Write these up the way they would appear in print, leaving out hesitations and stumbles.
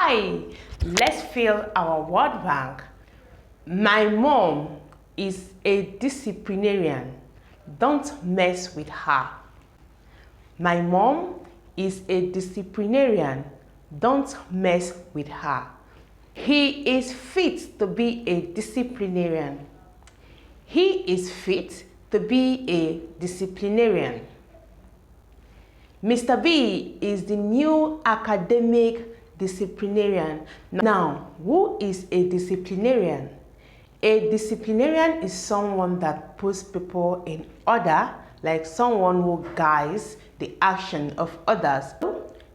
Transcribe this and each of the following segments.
Hi, let's fill our word bank. My mom is a disciplinarian. Don't mess with her. My mom is a disciplinarian. Don't mess with her. He is fit to be a disciplinarian. He is fit to be a disciplinarian. Mr. B is the new academic disciplinarian. Now, who is a disciplinarian? A disciplinarian is someone that puts people in order, like someone who guides the action of others.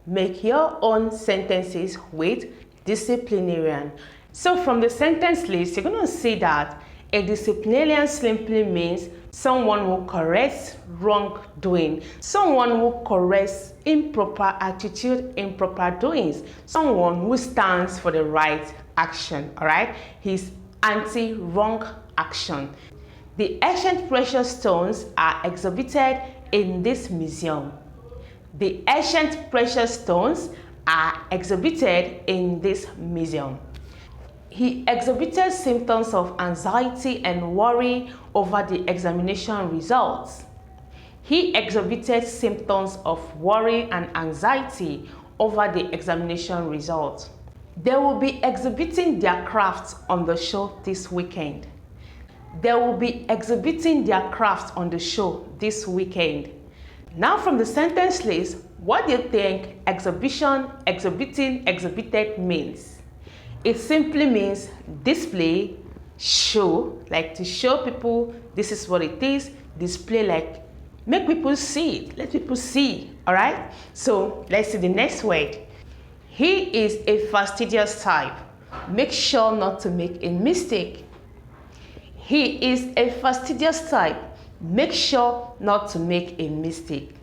Make your own sentences with disciplinarian. So from the sentence list, you're going to see that a disciplinarian simply means someone who corrects wrongdoing, someone who corrects improper attitude, improper doings, someone who stands for the right action, all right? He's anti-wrong action. The ancient precious stones are exhibited in this museum. The ancient precious stones are exhibited in this museum. He exhibited symptoms of anxiety and worry over the examination results. He exhibited symptoms of worry and anxiety over the examination results. They will be exhibiting their crafts on the show this weekend. They will be exhibiting their crafts on the show this weekend. Now from the sentence list, what do you think exhibition, exhibiting, exhibited means? It simply means display, show, like to show people this is what it is, display, like make people see it, let people see, all right? So let's see the next word. He is a fastidious type. Make sure not to make a mistake. He is a fastidious type. Make sure not to make a mistake.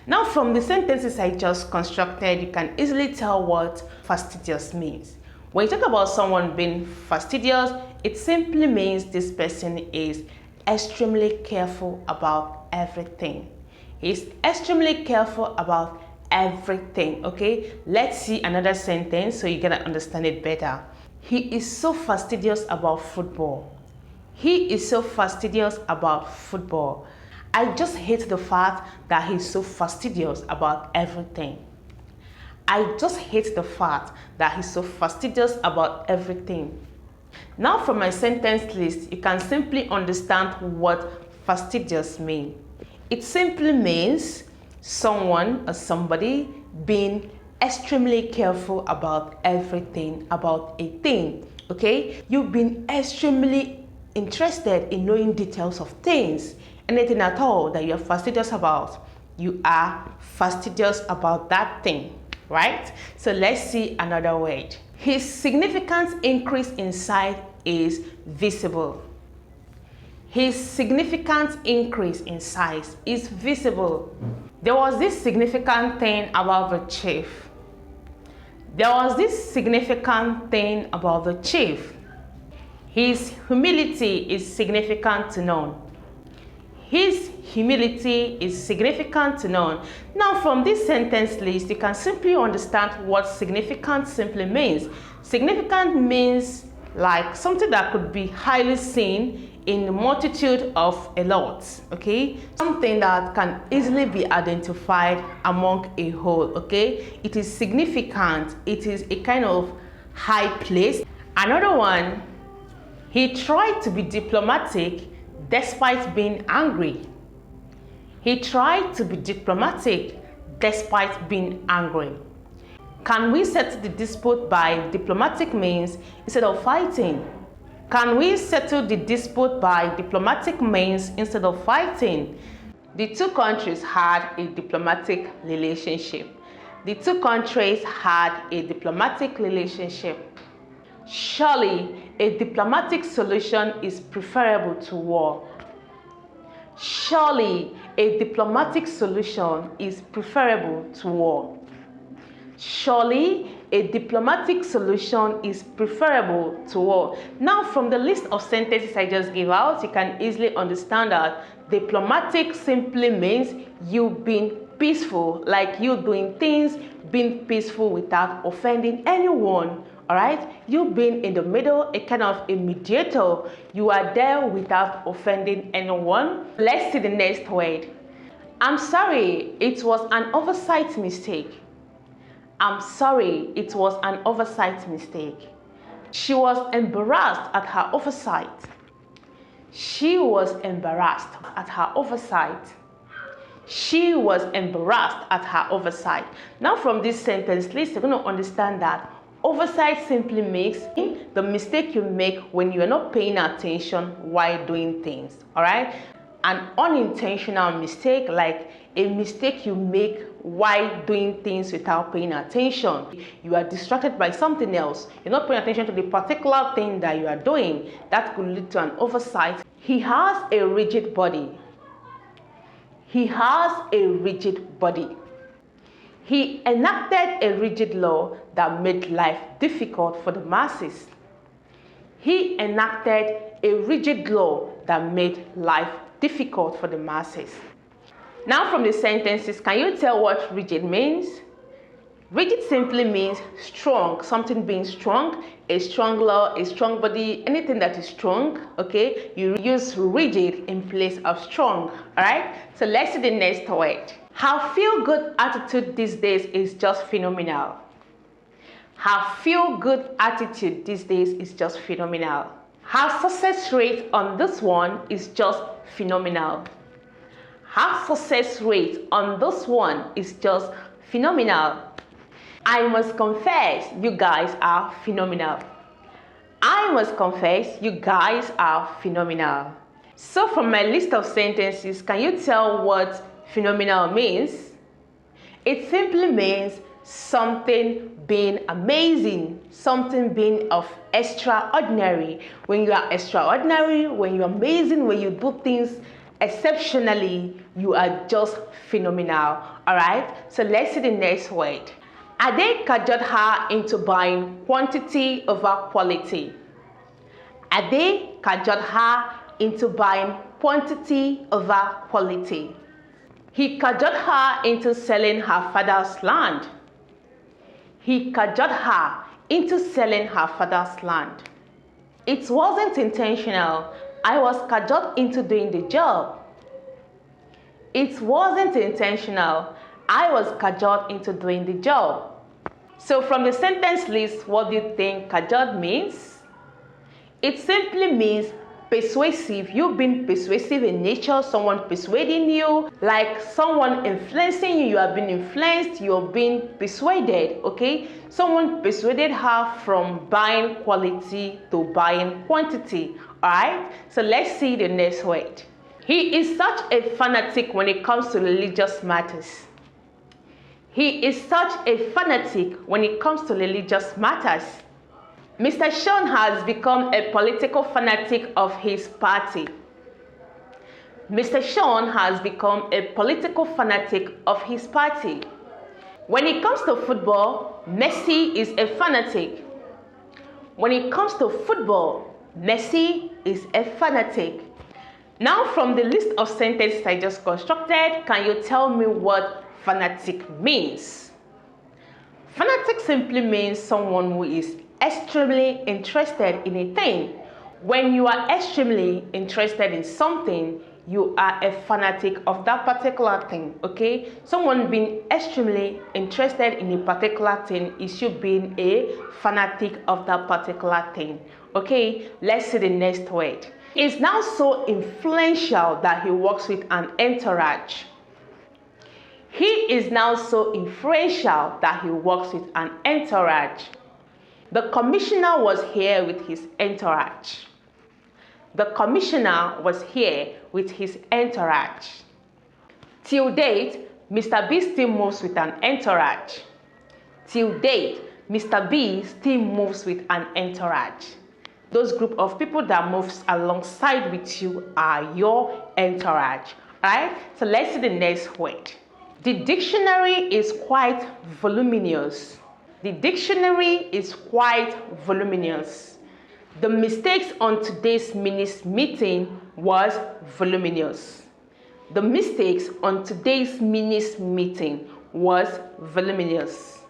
Now from the sentences I just constructed, you can easily tell what fastidious means. When you talk about someone being fastidious, it simply means this person is extremely careful about everything. He's extremely careful about everything, okay? Let's see another sentence so you can understand it better. He is so fastidious about football. He is so fastidious about football. I just hate the fact that he's so fastidious about everything. I just hate the fact that he's so fastidious about everything. Now from my sentence list, you can simply understand what fastidious means. It simply means someone or somebody being extremely careful about everything, about a thing, okay? You've been extremely interested in knowing details of things, anything at all that you're fastidious about. You are fastidious about that thing. Right? So let's see another word. His significant increase in size is visible. His significant increase in size is visible. There was this significant thing about the chief. There was this significant thing about the chief. His humility is significant to none. His humility is significant to none. Now from this sentence list, you can simply understand what significant simply means. Significant means like something that could be highly seen in the multitude of a lot, okay? Something that can easily be identified among a whole, okay? It is significant. It is a kind of high place. Another one, he tried to be diplomatic despite being angry. He tried to be diplomatic despite being angry. Can we settle the dispute by diplomatic means instead of fighting? Can we settle the dispute by diplomatic means instead of fighting? The two countries had a diplomatic relationship. The two countries had a diplomatic relationship. Surely, a diplomatic solution is preferable to war. Surely, a diplomatic solution is preferable to war. Surely, a diplomatic solution is preferable to war. Now, from the list of sentences I just gave out, you can easily understand that diplomatic simply means you've been peaceful, like you doing things, being peaceful without offending anyone. All right, you being in the middle, a kind of a mediator. You are there without offending anyone. Let's see the next word. I'm sorry, it was an oversight mistake. I'm sorry, it was an oversight mistake. She was embarrassed at her oversight. She was embarrassed at her oversight. She was embarrassed at her oversight. Now from this sentence, please, you're going to understand that oversight simply means the mistake you make when you are not paying attention while doing things. All right? An unintentional mistake, like a mistake you make while doing things without paying attention. You are distracted by something else. You're not paying attention to the particular thing that you are doing. That could lead to an oversight. He has a rigid body. He has a rigid body. He enacted a rigid law that made life difficult for the masses. He enacted a rigid law that made life difficult for the masses. Now from the sentences, can you tell what rigid means? Rigid simply means strong, something being strong, a strong law, a strong body, anything that is strong, okay? You use rigid in place of strong, all right? So let's see the next word. Her feel-good attitude these days is just phenomenal. Her feel-good attitude these days is just phenomenal. Her success rate on this one is just phenomenal. Her success rate on this one is just phenomenal. I must confess, you guys are phenomenal. I must confess, you guys are phenomenal. So from my list of sentences, can you tell what phenomenal means? It simply means something being amazing, something being of extraordinary. When you are extraordinary, when you're amazing, when you do things exceptionally, you are just phenomenal. All right, so let's see the next word. Ade cajoled her into buying quantity over quality. Ade cajoled her into buying quantity over quality. He cajoled her into selling her father's land. He cajoled her into selling her father's land. It wasn't intentional. I was cajoled into doing the job. It wasn't intentional. I was cajoled into doing the job. So from the sentence list, what do you think cajoled means? It simply means persuasive. You've been persuasive in nature, someone persuading you, like someone influencing you. You have been influenced, you're being persuaded, okay? Someone persuaded her from buying quality to buying quantity, all right? So let's see the next word. He is such a fanatic when it comes to religious matters. He is such a fanatic when it comes to religious matters. Mr. Sean has become a political fanatic of his party. Mr. Sean has become a political fanatic of his party. When it comes to football, Messi is a fanatic. When it comes to football, Messi is a fanatic. Now from the list of sentences I just constructed, can you tell me what fanatic means? Fanatic simply means someone who is extremely interested in a thing. When you are extremely interested in something, you are a fanatic of that particular thing, okay? Someone being extremely interested in a particular thing is you being a fanatic of that particular thing, okay? Let's see the next word. He is now so influential that he works with an entourage. He is now so influential that he works with an entourage. The commissioner was here with his entourage. The commissioner was here with his entourage. Till date, Mr. B still moves with an entourage. Till date, Mr. B still moves with an entourage. Those group of people that moves alongside with you are your entourage. Alright, so let's see the next word. The dictionary is quite voluminous. The dictionary is quite voluminous. The mistakes on today's minutes meeting was voluminous. The mistakes on today's minutes meeting was voluminous.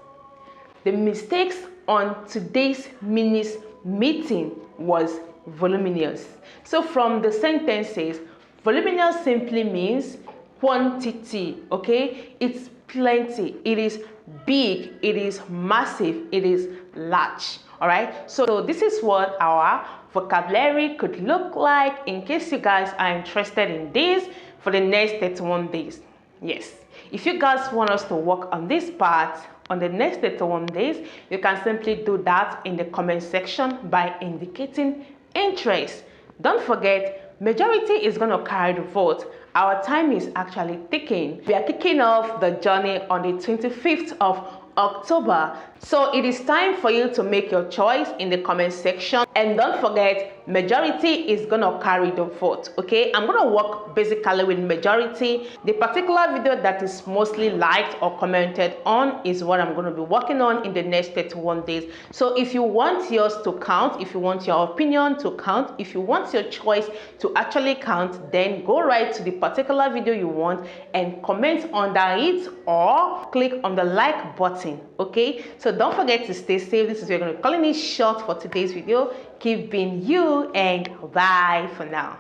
The mistakes on today's minutes meeting was voluminous. So from the sentences, voluminous simply means quantity, okay? It's plenty, it is big, it is massive, it is large. All right, so this is what our vocabulary could look like in case you guys are interested in this for the next 31 days. Yes, if you guys want us to work on this part on the next 31 days, you can simply do that in the comment section by indicating interest. Don't forget, majority is going to carry the vote. Our time is actually ticking. We are kicking off the journey on the 25th of October. So it is time for you to make your choice in the comment section. And don't forget, majority is gonna carry the vote, okay? I'm gonna work basically with majority. The particular video that is mostly liked or commented on is what I'm gonna be working on in the next 31 days. So if you want yours to count, if you want your opinion to count, if you want your choice to actually count, then go right to the particular video you want and comment under it or click on the like button, okay? So don't forget to stay safe. This is we're going to be calling it short for today's video. Keep being you and bye for now.